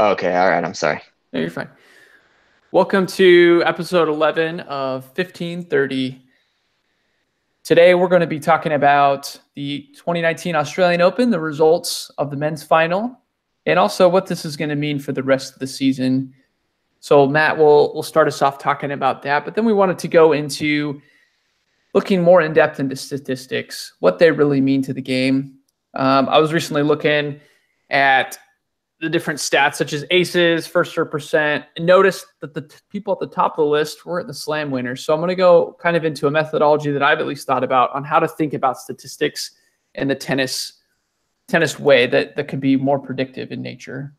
Okay, all right. I'm sorry. No, you're fine. Welcome to episode 11 of 1530. Today, we're going to be talking about the 2019 Australian Open, the results of the men's final, and also what this is going to mean for the rest of the season. So, Matt, we'll start us off talking about that, but then we wanted to go into looking more in depth into statistics, what they really mean to the game. I was recently looking at the different stats such as aces, first serve percent, and noticed that the people at the top of the list weren't the slam winners. So I'm going to go kind of into a methodology that I've at least thought about on how to think about statistics in the tennis way that could be more predictive in nature.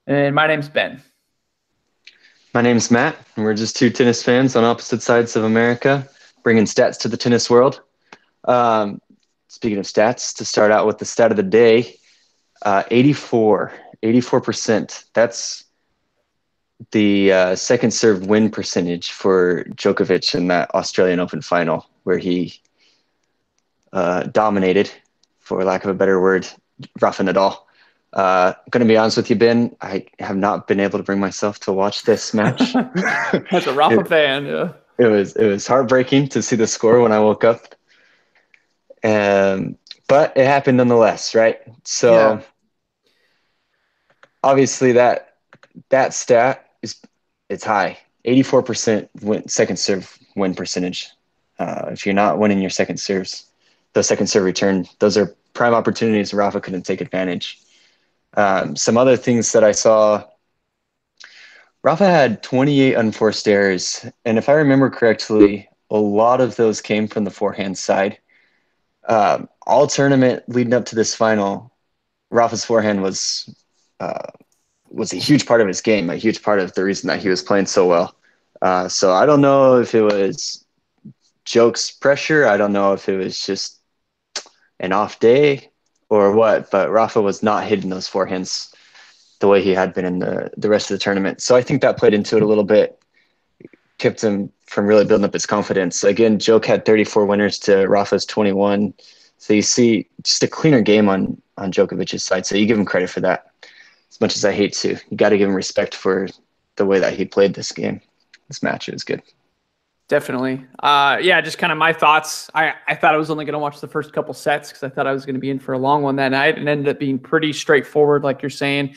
And my name's Ben. My name's Matt, and we're just two tennis fans on opposite sides of America, bringing stats to the tennis world. Speaking of stats, to start out with the stat of the day, 84%. That's the second serve win percentage for Djokovic in that Australian Open final, where he dominated, for lack of a better word, Rafa Nadal. I'm going to be honest with you, Ben, I have not been able to bring myself to watch this match. As a Rafa fan, yeah. It was heartbreaking to see the score when I woke up. But it happened nonetheless, right? So yeah. Obviously that stat it's high. 84% second serve win percentage. If you're not winning your second serve return, those are prime opportunities Rafa couldn't take advantage. Some other things that I saw, Rafa had 28 unforced errors, and if I remember correctly, a lot of those came from the forehand side. All tournament leading up to this final, Rafa's forehand was a huge part of his game, a huge part of the reason that he was playing so well. So I don't know if it was Joke's pressure. I don't know if it was just an off day or what, but Rafa was not hitting those forehands the way he had been in the rest of the tournament. So I think that played into it a little bit, kept him from really building up his confidence. Again, Joke had 34 winners to Rafa's 21. So you see just a cleaner game on Djokovic's side. So you give him credit for that. As much as I hate to, you got to give him respect for the way that he played this match. It was good. Definitely. Just kind of my thoughts. I thought I was only going to watch the first couple sets because I thought I was going to be in for a long one that night, and ended up being pretty straightforward, like you're saying.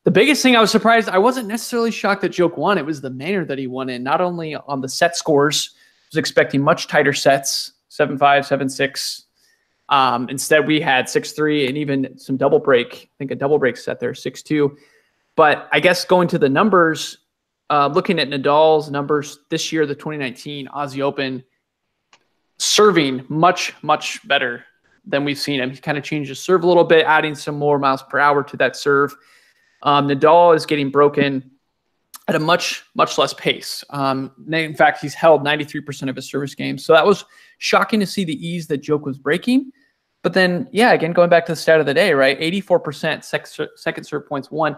The biggest thing I was surprised, I wasn't necessarily shocked that Joke won. It was the manner that he won in, not only on the set scores. I was expecting much tighter sets, 7-5, 7-6. Instead, we had 6-3 and even some double break. I think a double break set there, 6-2. But I guess going to the numbers, looking at Nadal's numbers this year, the 2019 Aussie Open, serving much, much better than we've seen him. He kind of changed his serve a little bit, adding some more miles per hour to that serve. Nadal is getting broken at a much, much less pace. In fact, he's held 93% of his service games. So that was shocking to see the ease that Joke was breaking. But then, again, going back to the stat of the day, right? 84% second serve points won.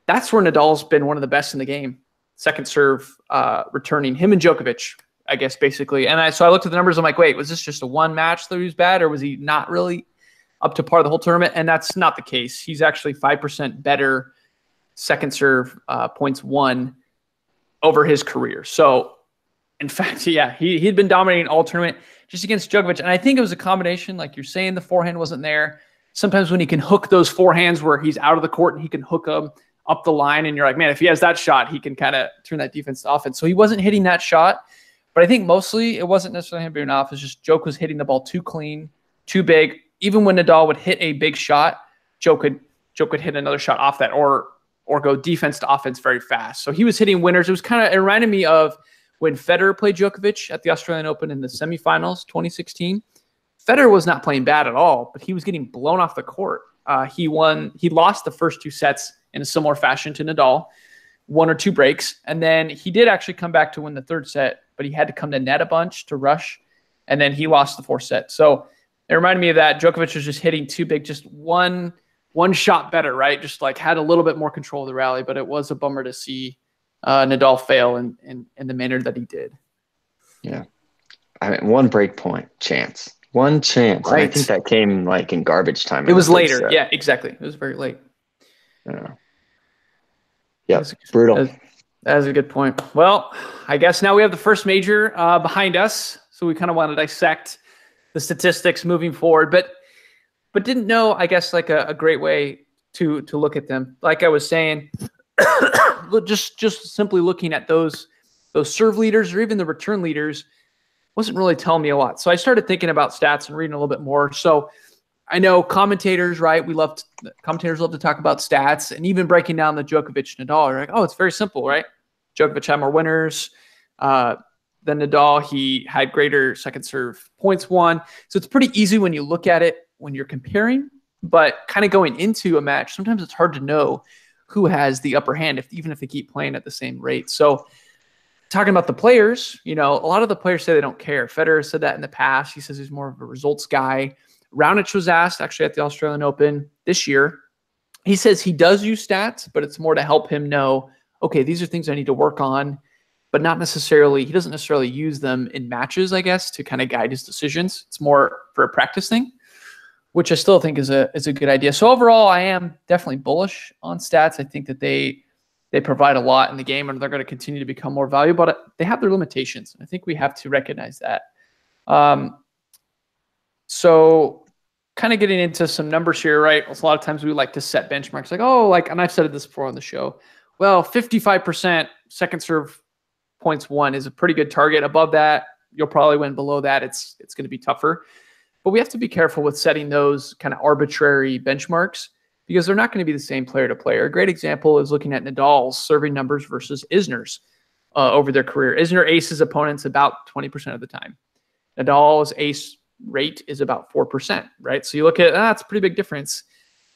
That's where Nadal's been one of the best in the game. Second serve returning, him and Djokovic, I guess, basically. And so I looked at the numbers. I'm like, wait, was this just a one match that he was bad, or was he not really up to par the whole tournament? And that's not the case. He's actually 5% better second serve points won over his career. So, in fact, he'd been dominating all tournament just against Djokovic. And I think it was a combination, like you're saying, the forehand wasn't there. Sometimes when he can hook those forehands where he's out of the court and he can hook them up the line, and you're like, man, if he has that shot, he can kind of turn that defense to offense. So he wasn't hitting that shot. But I think mostly it wasn't necessarily him being off. It's just Joke was hitting the ball too clean, too big. Even when Nadal would hit a big shot, Joke could hit another shot off that or go defense to offense very fast. So he was hitting winners. It reminded me of when Federer played Djokovic at the Australian Open in the semifinals, 2016. Federer was not playing bad at all, but he was getting blown off the court. He lost the first two sets in a similar fashion to Nadal, 1 or 2 breaks. And then he did actually come back to win the third set, but he had to come to net a bunch to rush. And then he lost the fourth set. So it reminded me of that. Djokovic was just hitting too big, just one shot better, right? Just like had a little bit more control of the rally, but it was a bummer to see Nadal fail in the manner that he did. Yeah. I mean, one break point chance. One chance. Right. I think that came like in garbage time. It was later. Yeah, exactly. It was very late. Yeah. Yeah, brutal. That's a good point. Well, I guess now we have the first major behind us, so we kind of want to dissect the statistics moving forward, but didn't know, I guess, like a great way to look at them. Like I was saying, just simply looking at those serve leaders or even the return leaders wasn't really telling me a lot. So I started thinking about stats and reading a little bit more. So I know commentators, right? Commentators love to talk about stats, and even breaking down the Djokovic Nadal. You're like, oh, it's very simple, right? Djokovic had more winners than Nadal. He had greater second serve points won. So it's pretty easy when you look at it when you're comparing, but kind of going into a match, sometimes it's hard to know who has the upper hand, even if they keep playing at the same rate. So talking about the players, a lot of the players say they don't care. Federer said that in the past. He says he's more of a results guy. Raonic was asked actually at the Australian Open this year. He says he does use stats, but it's more to help him know, okay, these are things I need to work on, but not necessarily, he doesn't necessarily use them in matches, I guess, to kind of guide his decisions. It's more for a practice thing, which I still think is a good idea. So overall, I am definitely bullish on stats. I think that they provide a lot in the game, and they're going to continue to become more valuable, but they have their limitations. I think we have to recognize that. So kind of getting into some numbers here, right? A lot of times we like to set benchmarks like, and I've said this before on the show, well, 55% second serve points won is a pretty good target. Above that, you'll probably win. Below that, it's going to be tougher. But we have to be careful with setting those kind of arbitrary benchmarks because they're not going to be the same player to player. A great example is looking at Nadal's serving numbers versus Isner's over their career. Isner aces opponents about 20% of the time. Nadal's ace rate is about 4%, right? So you look at, that's a pretty big difference.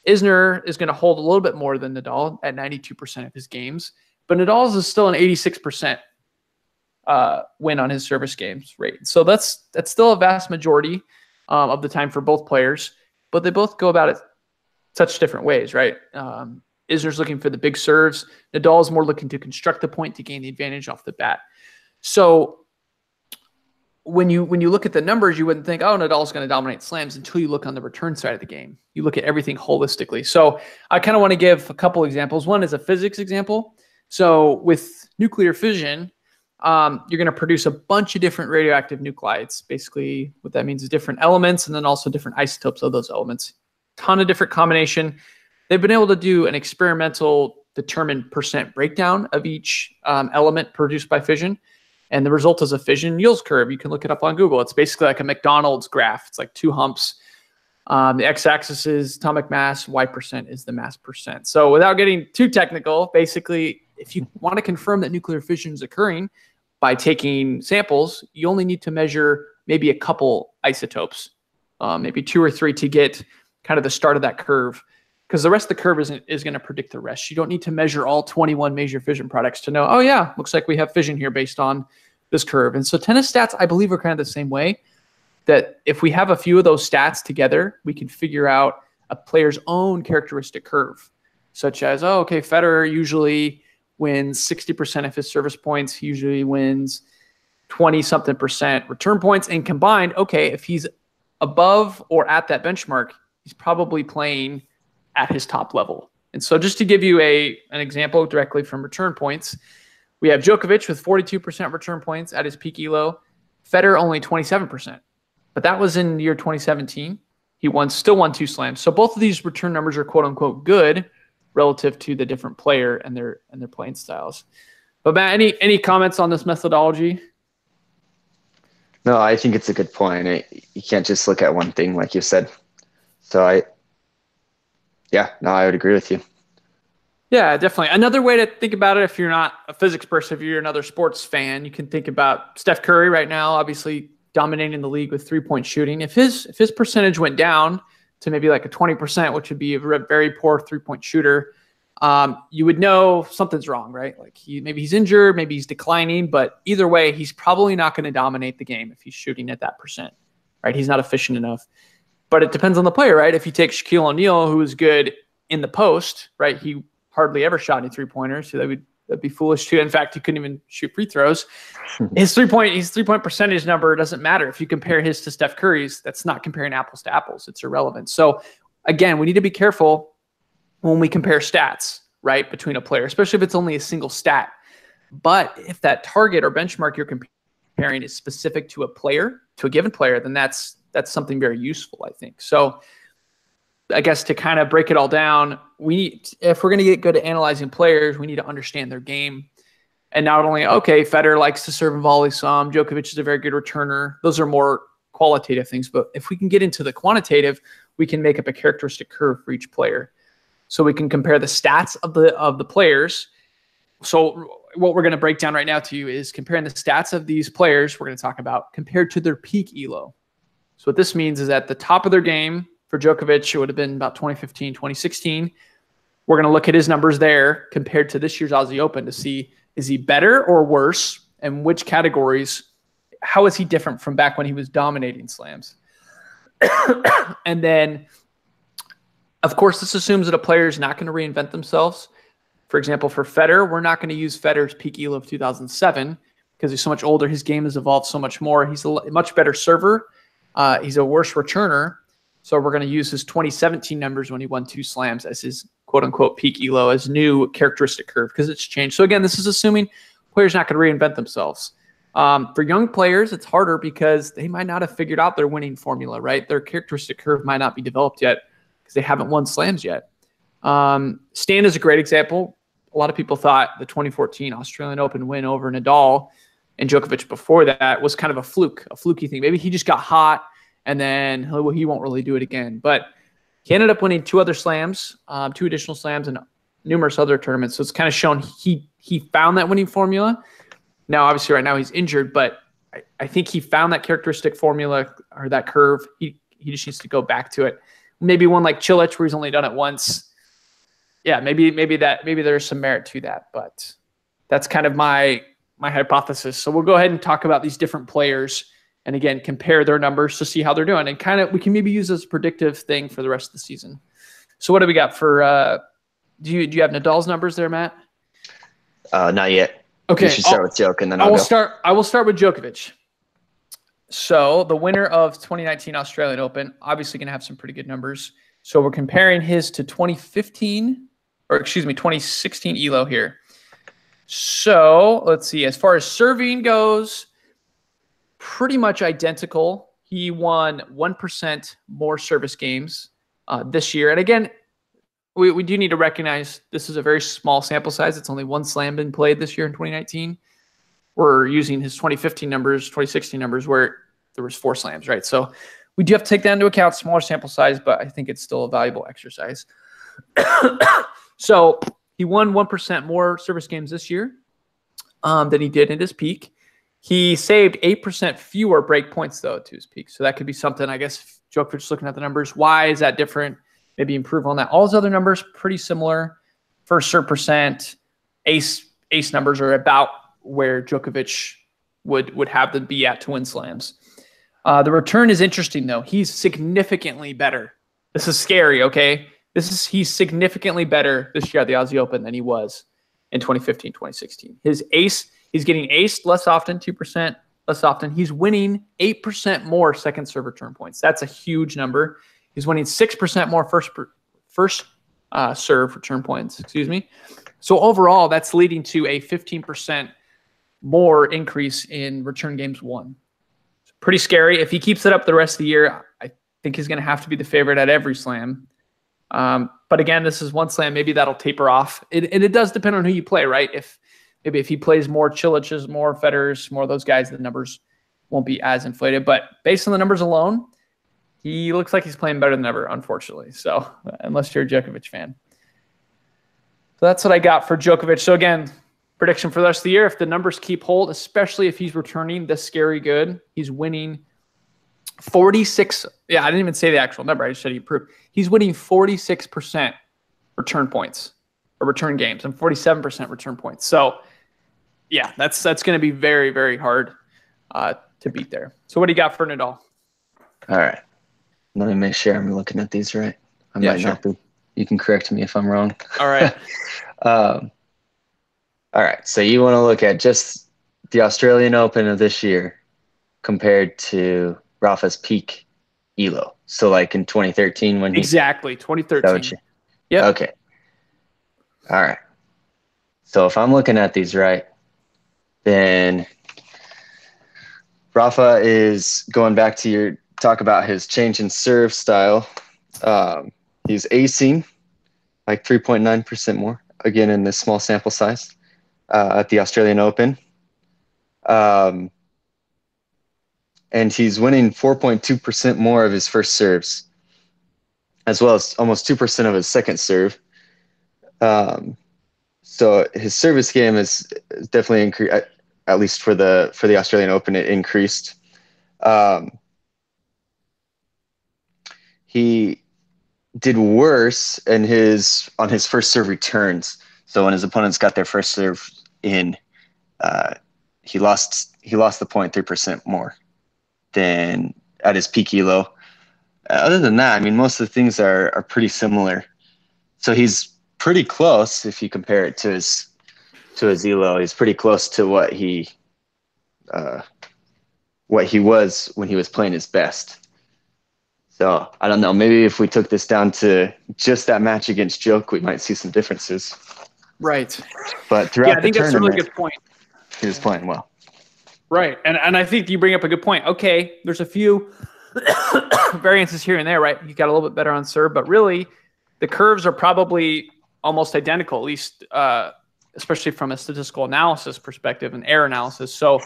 Isner is going to hold a little bit more than Nadal at 92% of his games, but Nadal's is still an 86% win on his service games rate. So that's still a vast majority of the time for both players, but they both go about it such different ways, right? Isner's looking for the big serves. Nadal is more looking to construct the point to gain the advantage off the bat. So when you look at the numbers, you wouldn't think, oh, Nadal's going to dominate slams until you look on the return side of the game. You look at everything holistically. So I kind of want to give a couple examples. One is a physics example. So with nuclear fission, you're going to produce a bunch of different radioactive nuclides. Basically, what that means is different elements and then also different isotopes of those elements. Ton of different combination. They've been able to do an experimental determined percent breakdown of each element produced by fission. And the result is a fission yields curve. You can look it up on Google. It's basically like a McDonald's graph. It's like two humps. The x-axis is atomic mass. Y% is the mass percent. So without getting too technical, basically, if you want to confirm that nuclear fission is occurring by taking samples, you only need to measure maybe a couple isotopes, maybe 2 or 3 to get kind of the start of that curve. Because the rest of the curve is going to predict the rest. You don't need to measure all 21 major fission products to know, oh yeah, looks like we have fission here based on this curve. And so tennis stats, I believe, are kind of the same way, that if we have a few of those stats together, we can figure out a player's own characteristic curve, such as, oh, okay, Federer usually wins 60% of his service points. He usually wins 20-something% return points. And combined, okay, if he's above or at that benchmark, he's probably playing at his top level. And so just to give you an example directly from return points, we have Djokovic with 42% return points at his peak elo, Federer only 27%. But that was in the year 2017. He still won 2 slams. So both of these return numbers are quote unquote good relative to the different player and their playing styles. But Matt, any comments on this methodology? No, I think it's a good point. You can't just look at one thing, like you said. So I would agree with you. Yeah, definitely. Another way to think about it, if you're not a physics person, if you're another sports fan, you can think about Steph Curry right now, obviously dominating the league with 3-point shooting. If his percentage went down to maybe like a 20%, which would be a very poor 3-point shooter, you would know something's wrong, right? Like maybe he's injured, maybe he's declining, but either way, he's probably not going to dominate the game if he's shooting at that percent, right? He's not efficient enough. But it depends on the player, right? If you take Shaquille O'Neal, who is good in the post, right? He hardly ever shot any 3-pointers, so that'd be foolish too. In fact, he couldn't even shoot free throws. His 3-point percentage number doesn't matter. If you compare his to Steph Curry's, that's not comparing apples to apples. It's irrelevant. So again, we need to be careful when we compare stats. right, between a player, especially if it's only a single stat. But if that target or benchmark you're comparing is specific to a player, to a given player, then that's something very useful, I think. So I guess to kind of break it all down, if we're going to get good at analyzing players, we need to understand their game. And not only, okay, Federer likes to serve and volley some, Djokovic is a very good returner. Those are more qualitative things. But if we can get into the quantitative, we can make up a characteristic curve for each player. So we can compare the stats of the players. So what we're going to break down right now to you is comparing the stats of these players we're going to talk about compared to their peak ELO. So what this means is at the top of their game, for Djokovic, it would have been about 2015, 2016. We're going to look at his numbers there compared to this year's Aussie Open to see, is he better or worse, and which categories, how is he different from back when he was dominating slams? And then, of course, this assumes that a player is not going to reinvent themselves. For example, for Federer, we're not going to use Federer's peak ELO of 2007 because he's so much older. His game has evolved so much more. He's a much better server. He's a worse returner. So we're going to use his 2017 numbers when he won 2 slams as his quote-unquote peak ELO as new characteristic curve because it's changed. So again, this is assuming players not going to reinvent themselves. For young players, it's harder because they might not have figured out their winning formula, right? Their characteristic curve might not be developed yet because they haven't won slams yet. Stan is a great example. A lot of people thought the 2014 Australian Open win over Nadal and Djokovic before that was kind of a fluky thing. Maybe he just got hot and then he won't really do it again. But he ended up winning 2 other slams, 2 additional slams and numerous other tournaments. So it's kind of shown he found that winning formula. Now, obviously right now he's injured, but I think he found that characteristic formula or that curve. He just needs to go back to it. Maybe one like Cilic where he's only done it once. Yeah, maybe there's some merit to that, but that's kind of my hypothesis. So we'll go ahead and talk about these different players and again compare their numbers to see how they're doing, and kind of we can maybe use as a predictive thing for the rest of the season. So what do we got for? Do you have Nadal's numbers there, Matt? Not yet. Okay, you should start with Djokovic, and then I will start with Djokovic. So the winner of 2019 Australian Open, obviously going to have some pretty good numbers. So we're comparing his to 2016. Or excuse me, 2016 ELO here. So let's see. As far as serving goes, pretty much identical. He won 1% more service games this year. And again, we do need to recognize this is a very small sample size. It's only 1 slam been played this year in 2019. We're using his 2015 numbers, 2016 numbers, where there was 4 slams, right? So we do have to take that into account, smaller sample size, but I think it's still a valuable exercise. So he won 1% more service games this year than he did in his peak. He saved 8% fewer break points, though, to his peak. So that could be something, I guess, Djokovic's looking at the numbers. Why is that different? Maybe improve on that. All his other numbers, pretty similar. First serve percent, ace numbers are about where Djokovic would have them be at to win slams. The return is interesting, though. He's significantly better. This is scary, okay? He's significantly better this year at the Aussie Open than he was in 2015, 2016. His ace, he's getting aced less often, 2% less often. He's winning 8% more second serve return points. That's a huge number. He's winning 6% more first serve return points, excuse me. So overall, that's leading to a 15% more increase in return games won. It's pretty scary. If he keeps it up the rest of the year, I think he's going to have to be the favorite at every slam. But again, this is 1 slam. Maybe that'll taper off. It does depend on who you play, right? If he plays more Cilic's, more Federer's, more of those guys, the numbers won't be as inflated. But based on the numbers alone, he looks like he's playing better than ever, unfortunately. So unless you're a Djokovic fan. So that's what I got for Djokovic. So again, prediction for the rest of the year, if the numbers keep hold, especially if he's returning this scary good, he's winning 46. Yeah, I didn't even say the actual number. I just said he improved. He's winning 46% return points or return games and 47% return points. So yeah, that's going to be very, very hard to beat there. So what do you got for Nadal? All right. Let me make sure I'm looking at these right. I might not be. You can correct me if I'm wrong. All right. All right. So you want to look at just the Australian Open of this year compared to Rafa's peak ELO. So like in 2013 when he... Exactly, 2013. Yeah. Okay. All right. So if I'm looking at these right, then Rafa is going back to your talk about his change in serve style. He's acing like 3.9% more, again, in this small sample size at the Australian Open. And he's winning 4.2% more of his first serves, as well as almost 2% of his second serve. So his service game is definitely increased, at least for the Australian Open, it increased. He did worse on his first serve returns. So when his opponents got their first serve in, he lost the 0.3% more than at his peak elo. Other than that, I mean, most of the things are pretty similar. So he's pretty close if you compare it to his elo. He's pretty close to what he was when he was playing his best. So I don't know. Maybe if we took this down to just that match against Joke, we might see some differences. Right. But throughout I think the that's a tournament, really good point. he was playing well. Right. And I think you bring up a good point. Okay, there's a few variances here and there, right? You got a little bit better on serve, but really the curves are probably almost identical, at least especially from a statistical analysis perspective and error analysis. So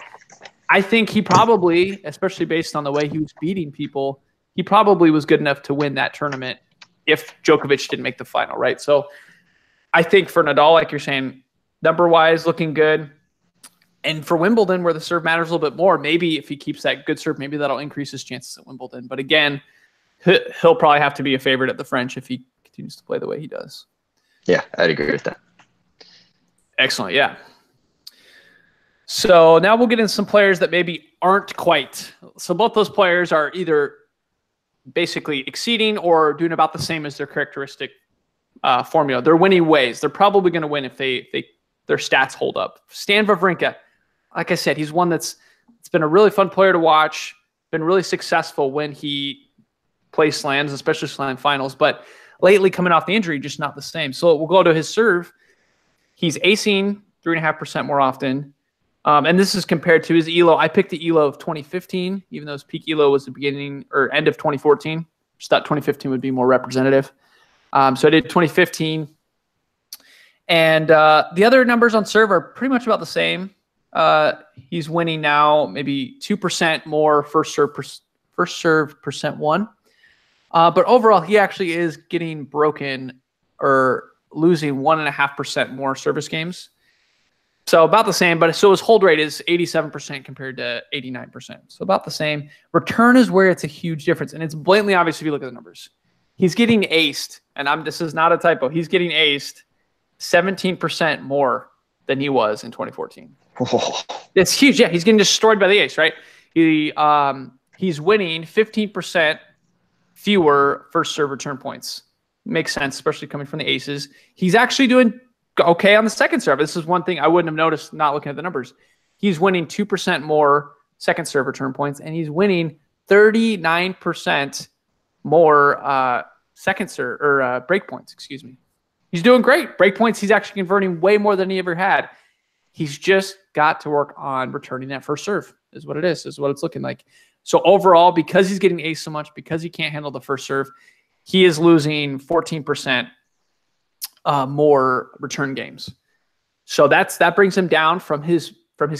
I think he probably, especially based on the way he was beating people, he probably was good enough to win that tournament if Djokovic didn't make the final, right? So I think for Nadal, like you're saying, number-wise, looking good. And for Wimbledon, where the serve matters a little bit more, maybe if he keeps that good serve, maybe that'll increase his chances at Wimbledon. But again, he'll probably have to be a favorite at the French if he continues to play the way he does. Yeah, I'd agree with that. Excellent, yeah. So now we'll get into some players that maybe aren't quite. So both those players are either basically exceeding or doing about the same as their characteristic formula. They're winning ways. They're probably going to win if their stats hold up. Stan Wawrinka, like I said, he's one it's been a really fun player to watch, been really successful when he plays slams, especially slam finals, but lately coming off the injury, just not the same. So we'll go to his serve. He's acing 3.5% more often. And this is compared to his ELO. I picked the ELO of 2015, even though his peak ELO was the beginning or end of 2014. Just thought 2015 would be more representative. So I did 2015. And the other numbers on serve are pretty much about the same. He's winning now maybe 2% more first serve percent won. But overall, he actually is getting broken or losing 1.5% more service games. So about the same, but so his hold rate is 87% compared to 89%. So about the same. Return is where it's a huge difference. And it's blatantly obvious if you look at the numbers. He's getting aced, and this is not a typo. He's getting aced 17% more than he was in 2014. Oh. It's huge. Yeah, he's getting destroyed by the ace, right? He's winning 15% fewer first serve return points. Makes sense, especially coming from the aces. He's actually doing okay on the second serve. This is one thing I wouldn't have noticed not looking at the numbers. He's winning 2% more second serve return points, and he's winning 39% more second serve or break points, excuse me. He's doing great. Break points, he's actually converting way more than he ever had. He's just got to work on returning that first serve is what it is what it's looking like. So overall, because he's getting ace so much, because he can't handle the first serve, he is losing 14% more return games. So that brings him down from his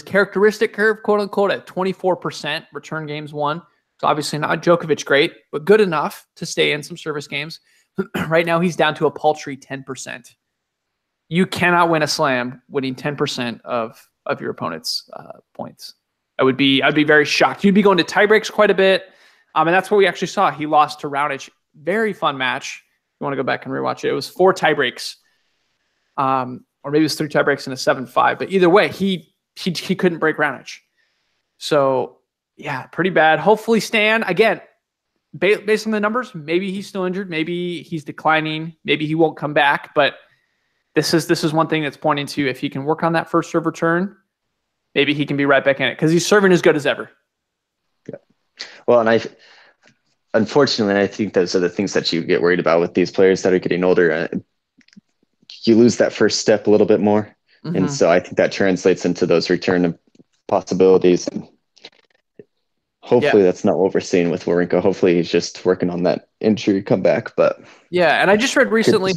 characteristic curve, quote unquote, at 24% return games won. So obviously not Djokovic great, but good enough to stay in some service games. Right now he's down to a paltry 10%. You cannot win a slam winning 10% of your opponent's points. I'd be very shocked. You'd be going to tiebreaks quite a bit. And that's what we actually saw. He lost to Raonic. Very fun match. You want to go back and rewatch it. It was 4 tiebreaks. Or maybe it was 3 tiebreaks and a 7-5. But either way, he couldn't break Raonic. So, yeah, pretty bad. Hopefully Stan, again, based on the numbers, maybe he's still injured. Maybe he's declining. Maybe he won't come back. But this is one thing that's pointing to if he can work on that first serve return, maybe he can be right back in it because he's serving as good as ever. Yeah. Well, and unfortunately, I think those are the things that you get worried about with these players that are getting older. you lose that first step a little bit more. Mm-hmm. And so I think that translates into those return possibilities. And hopefully that's not what we're seeing with Wawrinka. Hopefully he's just working on that injury comeback. But yeah, and I just read recently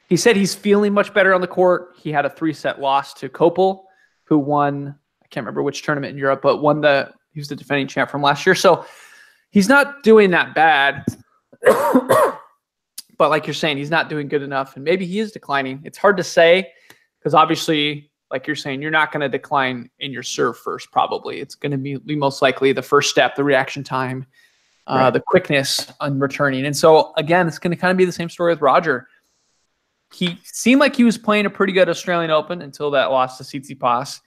he said he's feeling much better on the court. He had a 3-set loss to Kopel, who won, I can't remember which tournament in Europe, but he was the defending champ from last year. So he's not doing that bad. But like you're saying, he's not doing good enough, and maybe he is declining. It's hard to say because obviously, like you're saying, you're not going to decline in your serve first, probably. It's going to be most likely the first step, the reaction time, the quickness on returning. And so, again, it's going to kind of be the same story with Roger. He seemed like he was playing a pretty good Australian Open until that loss to Tsitsipas,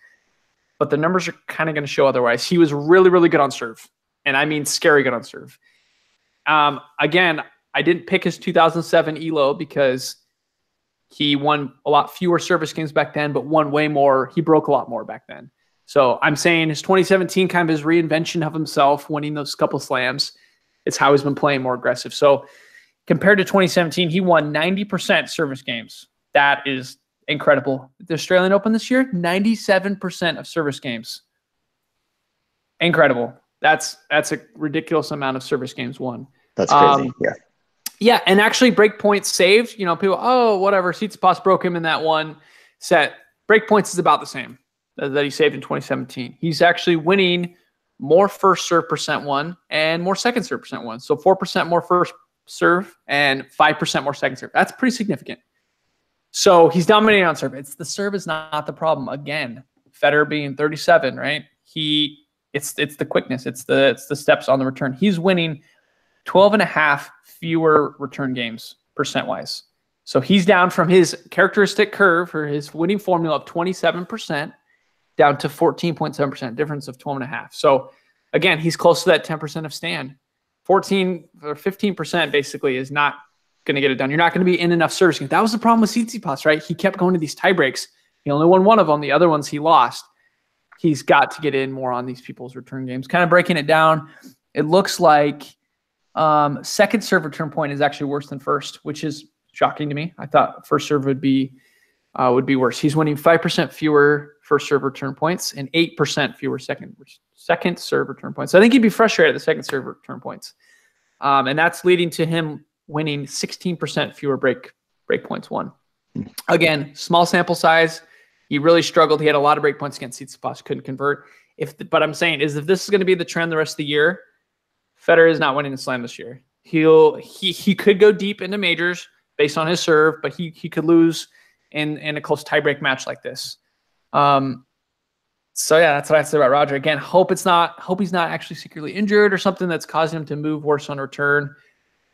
but the numbers are kind of going to show otherwise. He was really, really good on serve, and I mean scary good on serve. Again, I didn't pick his 2007 ELO because he won a lot fewer service games back then, but won way more. He broke a lot more back then. So I'm saying his 2017 kind of his reinvention of himself, winning those couple slams. It's how he's been playing more aggressive. So compared to 2017, he won 90% service games. That is incredible. The Australian Open this year, 97% of service games. Incredible. That's a ridiculous amount of service games won. That's crazy. Yeah, and actually break points saved. You know, people, whatever, Tsitsipas broke him in that one set. Break points is about the same that he saved in 2017. He's actually winning more first serve percent won and more second serve percent won. So 4% more first serve and 5% more second serve. That's pretty significant. So he's dominating on serve. The serve is not the problem. Again, Federer being 37, right? It's the quickness. It's the steps on the return. He's winning 12 and a half fewer return games percent-wise. So he's down from his characteristic curve for his winning formula of 27% down to 14.7%, difference of 12 and a half. So again, he's close to that 10% of stand. 14 or 15% basically is not going to get it done. You're not going to be in enough service games. That was the problem with Tsitsipas, right? He kept going to these tie breaks. He only won one of them. The other ones he lost. He's got to get in more on these people's return games. Kind of breaking it down, it looks like second serve return point is actually worse than first, which is shocking to me. I thought first serve would be worse. He's winning 5% fewer first serve return points and 8% fewer second serve return points. So I think he'd be frustrated at the second serve return points. And that's leading to him winning 16% fewer break points won. Again, small sample size. He really struggled. He had a lot of break points against Tsitsipas, couldn't convert. But I'm saying is if this is going to be the trend the rest of the year, Federer is not winning the slam this year. He could go deep into majors based on his serve, but he could lose in a close tiebreak match like this. So yeah, that's what I have to say about Roger. Again, hope he's not actually secretly injured or something that's causing him to move worse on return.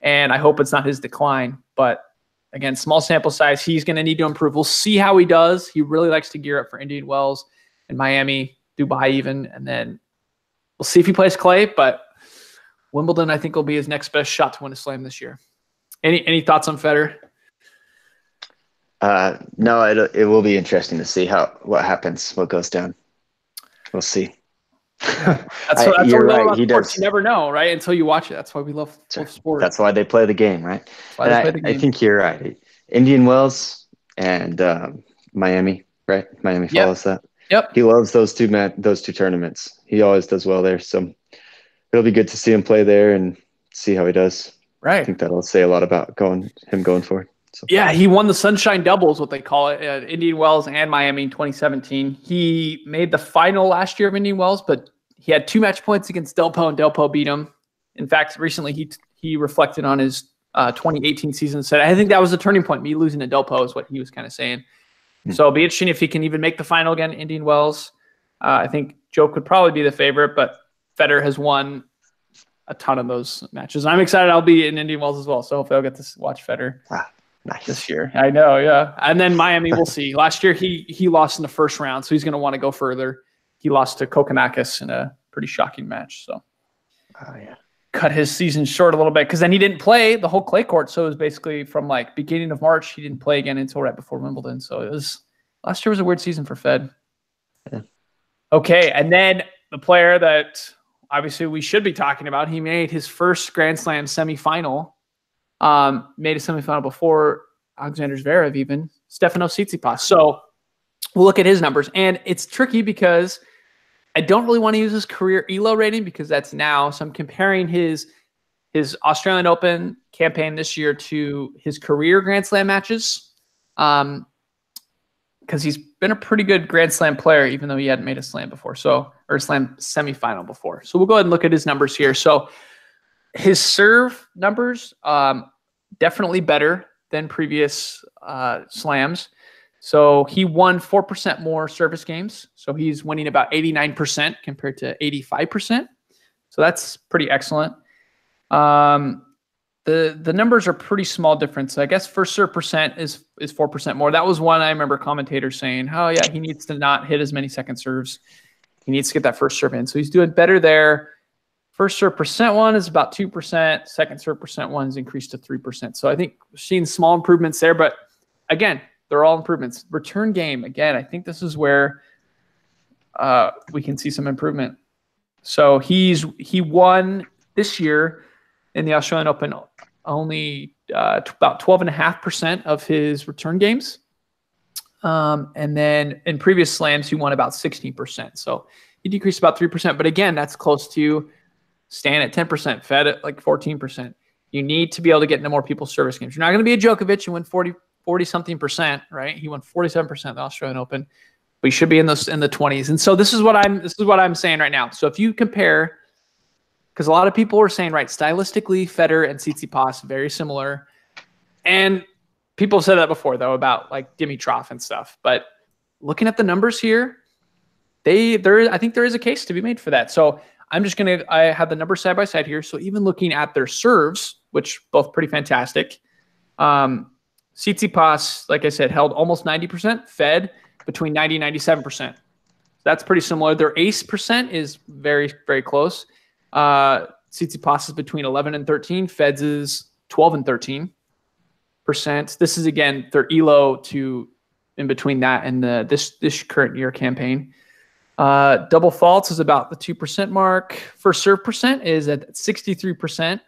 And I hope it's not his decline. But again, small sample size, he's going to need to improve. We'll see how he does. He really likes to gear up for Indian Wells and Miami, Dubai even, and then we'll see if he plays clay, but Wimbledon, I think, will be his next best shot to win a slam this year. Any thoughts on Federer? No, it will be interesting to see what happens, what goes down. We'll see. That's what we love about sports. You never know, right? Until you watch it. That's why we love sports. That's why they play the game, right? I think you're right. Indian Wells and Miami, right? Miami follows that. Yep. He loves those two tournaments. He always does well there. So it'll be good to see him play there and see how he does. Right. I think that'll say a lot about going forward. So. Yeah, he won the Sunshine Doubles, what they call it, at Indian Wells and Miami in 2017. He made the final last year of Indian Wells, but he had 2 match points against Delpo, and Delpo beat him. In fact, recently he reflected on his 2018 season and said, I think that was a turning point. Me losing to Delpo is what he was kind of saying. So it'll be interesting if he can even make the final again, Indian Wells. I think Joke would probably be the favorite, but Federer has won a ton of those matches. I'm excited. I'll be in Indian Wells as well, so hopefully I'll get to watch Federer this year. I know, yeah. And then Miami, we'll see. Last year he lost in the first round, so he's going to want to go further. He lost to Kokkinakis in a pretty shocking match, so cut his season short a little bit because then he didn't play the whole clay court. So it was basically from like beginning of March, he didn't play again until right before Wimbledon. So last year was a weird season for Fed. Yeah. Okay, and then the player that obviously we should be talking about, he made his first Grand Slam semifinal. Made a semifinal before Alexander Zverev, even Stefano Tsitsipas. So we'll look at his numbers. And it's tricky because I don't really want to use his career ELO rating because that's now. So I'm comparing his Australian Open campaign this year to his career Grand Slam matches. Because he's been a pretty good Grand Slam player, even though he hadn't made a slam before. Or slam semifinal before. So we'll go ahead and look at his numbers here. So his serve numbers, definitely better than previous slams. So he won 4% more service games. So he's winning about 89% compared to 85%. So that's pretty excellent. The numbers are pretty small difference. I guess first serve percent is 4% more. That was one I remember commentators saying, oh yeah, he needs to not hit as many second serves. He needs to get that first serve in. So he's doing better there. First serve percent one is about 2%. Second serve percent one is increased to 3%. So I think we're seeing small improvements there, but again, they're all improvements. Return game, again, I think this is where we can see some improvement. So he won this year in the Australian Open only about 12.5% of his return games. And then in previous slams, he won about 16%. So he decreased about 3%. But again, that's close to staying at 10%, Fed at like 14%. You need to be able to get into more people's service games. You're not going to be a Djokovic and win 40-something percent, right? He won 47% of the Australian Open. But you should be in the 20s. And so this is what I'm saying right now. So if you compare, because a lot of people are saying, right, stylistically, Federer and Tsitsipas very similar. And people have said that before, though, about like Dimitrov and stuff. But looking at the numbers here, I think there is a case to be made for that. So I have the numbers side by side here. So even looking at their serves, which both pretty fantastic, Tsitsipas, like I said, held almost 90%, Fed between 90 and 97%. That's pretty similar. Their ace percent is very, very close. Tsitsipas is between 11 and 13. Fed's is 12 and 13%. This is, again, their ELO to in between that and this current year campaign. Double faults is about the 2% mark. First serve percent is at 63%.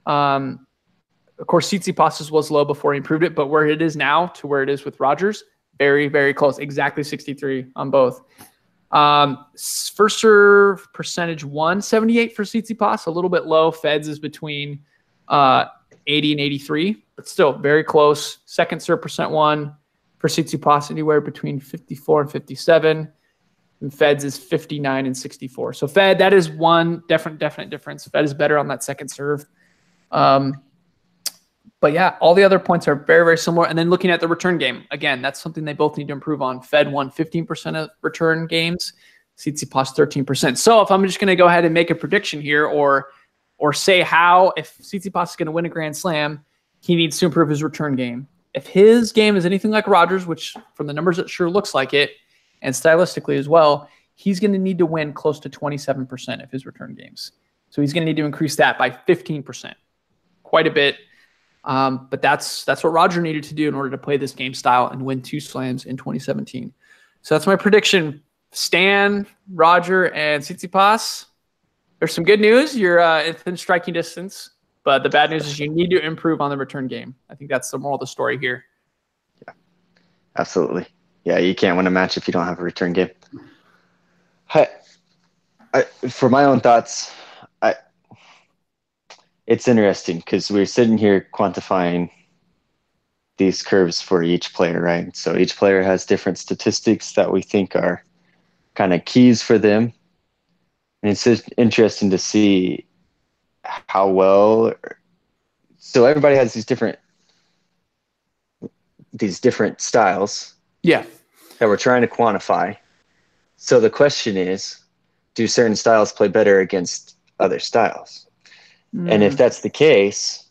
Of course, Tsitsipas was low before he improved it, but where it is now to where it is with Rogers, very, very close. Exactly 63 on both. First serve percentage 178 for Tsitsipas, a little bit low. Feds is between 80 and 83, but still very close. Second serve percent 1 for Tsitsipas, anywhere between 54 and 57. And Feds is 59 and 64. So Fed, that is one definite difference. Fed is better on that second serve. But yeah, all the other points are very, very similar. And then looking at the return game, again, that's something they both need to improve on. Fed won 15% of return games, Tsitsipas 13%. So if I'm just going to go ahead and make a prediction here or say how, if Tsitsipas is going to win a Grand Slam, he needs to improve his return game. If his game is anything like Rogers, which from the numbers it sure looks like it, and stylistically as well, he's going to need to win close to 27% of his return games. So he's going to need to increase that by 15%, quite a bit. But that's what Roger needed to do in order to play this game style and win 2 slams in 2017. So that's my prediction. Stan, Roger, and Tsitsipas. There's some good news. You're within striking distance. But the bad news is you need to improve on the return game. I think that's the moral of the story here. Yeah, absolutely. Yeah, you can't win a match if you don't have a return game. For my own thoughts, it's interesting because we're sitting here quantifying these curves for each player, right? So each player has different statistics that we think are kind of keys for them. And it's just interesting to see how well. So everybody has these different styles. Yeah. That we're trying to quantify. So the question is, do certain styles play better against other styles? And if that's the case,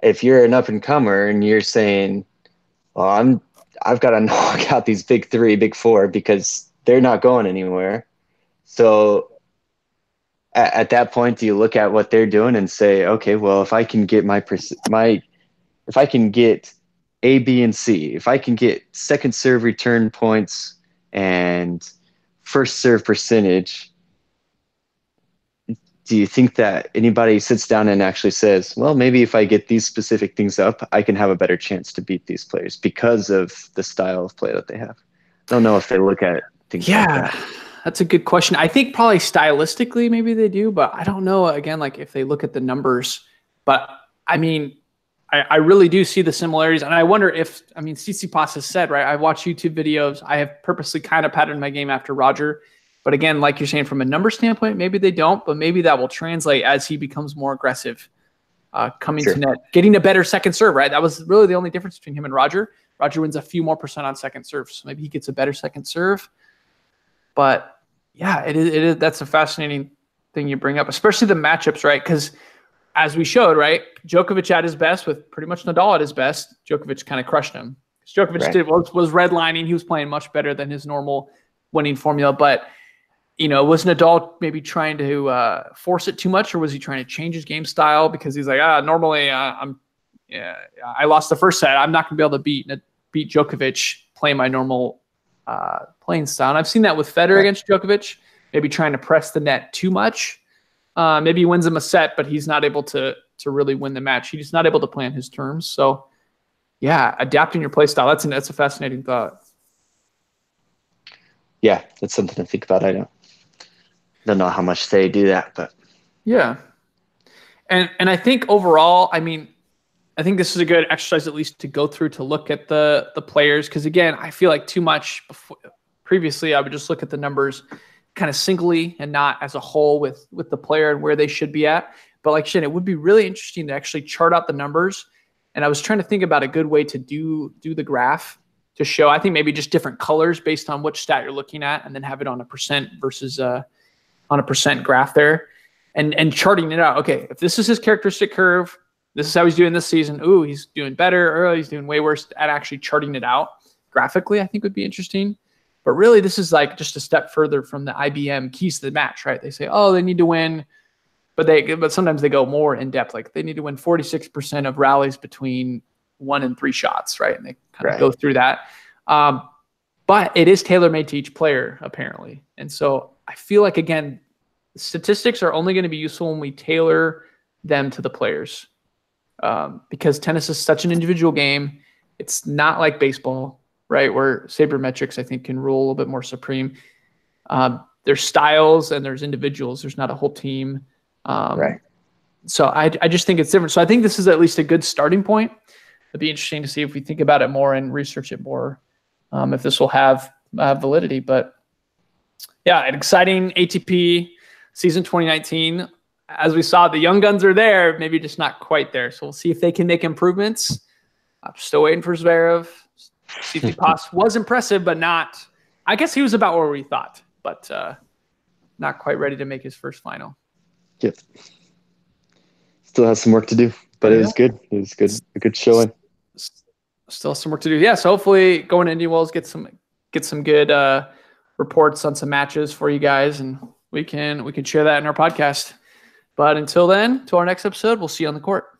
if you're an up and comer and you're saying, well, I've got to knock out these big 3, big 4 because they're not going anywhere. So at that point, do you look at what they're doing and say, okay, well, if I can get if I can get A, B, and C, if I can get second serve return points and first serve percentage, do you think that anybody sits down and actually says, well, maybe if I get these specific things up, I can have a better chance to beat these players because of the style of play that they have? I don't know if they look at things like that. That's a good question. I think probably stylistically maybe they do, but I don't know, again, like if they look at the numbers. But I mean, I really do see the similarities. And I wonder if, I mean, Tsitsipas has said, right, I watch YouTube videos. I have purposely kind of patterned my game after Roger. But again, like you're saying, from a number standpoint, maybe they don't, but maybe that will translate as he becomes more aggressive coming to net, getting a better second serve, right? That was really the only difference between him and Roger. Roger wins a few more % on second serve, so maybe he gets a better second serve. But yeah, it is. That's a fascinating thing you bring up, especially the matchups, right? Because as we showed, right, Djokovic at his best with pretty much Nadal at his best, Djokovic kind of crushed him. Djokovic was redlining. He was playing much better than his normal winning formula. But, you know, was Nadal maybe trying to force it too much, or was he trying to change his game style? Because he's like, normally I lost the first set. I'm not going to be able to beat Djokovic playing my normal playing style. And I've seen that with Federer against Djokovic, maybe trying to press the net too much. Maybe he wins him a set, but he's not able to really win the match. He's not able to play on his terms. So, yeah, adapting your play style, that's a fascinating thought. Yeah, that's something to think about. I don't know how much they do that, but yeah. And I think overall, I mean, I think this is a good exercise at least to go through to look at the players, because again, I feel like too much previously I would just look at the numbers kind of singly and not as a whole with the player and where they should be at. But like Shane, it would be really interesting to actually chart out the numbers. And I was trying to think about a good way to do the graph to show, I think maybe just different colors based on which stat you're looking at, and then have it on a percent versus on a percent graph there, and charting it out. Okay, if this is his characteristic curve, this is how he's doing this season. Ooh, he's doing better, or he's doing way worse. At actually charting it out graphically, I think would be interesting. But really, this is like just a step further from the IBM keys to the match, right? They say, oh, they need to win, but sometimes they go more in depth. Like they need to win 46% of rallies between 1 and 3 shots, right? And they kind of go through that. But it is tailor-made to each player, apparently. And so I feel like, again, statistics are only going to be useful when we tailor them to the players. Because tennis is such an individual game. It's not like baseball, right, where sabermetrics, I think, can rule a little bit more supreme. There's styles and there's individuals. There's not a whole team. So I just think it's different. So I think this is at least a good starting point. It'd be interesting to see if we think about it more and research it more, if this will have validity. But yeah, an exciting ATP season 2019. As we saw, the young guns are there, maybe just not quite there. So we'll see if they can make improvements. I'm still waiting for Zverev. Tsitsipas was impressive, but not. I guess he was about where we thought, but not quite ready to make his first final. Yep. Still has some work to do, but it was good. It was good. A good showing. Still some work to do. Yeah. So hopefully going to Indian Wells, get some good reports on some matches for you guys, and we can share that in our podcast. But until then, to our next episode, we'll see you on the court.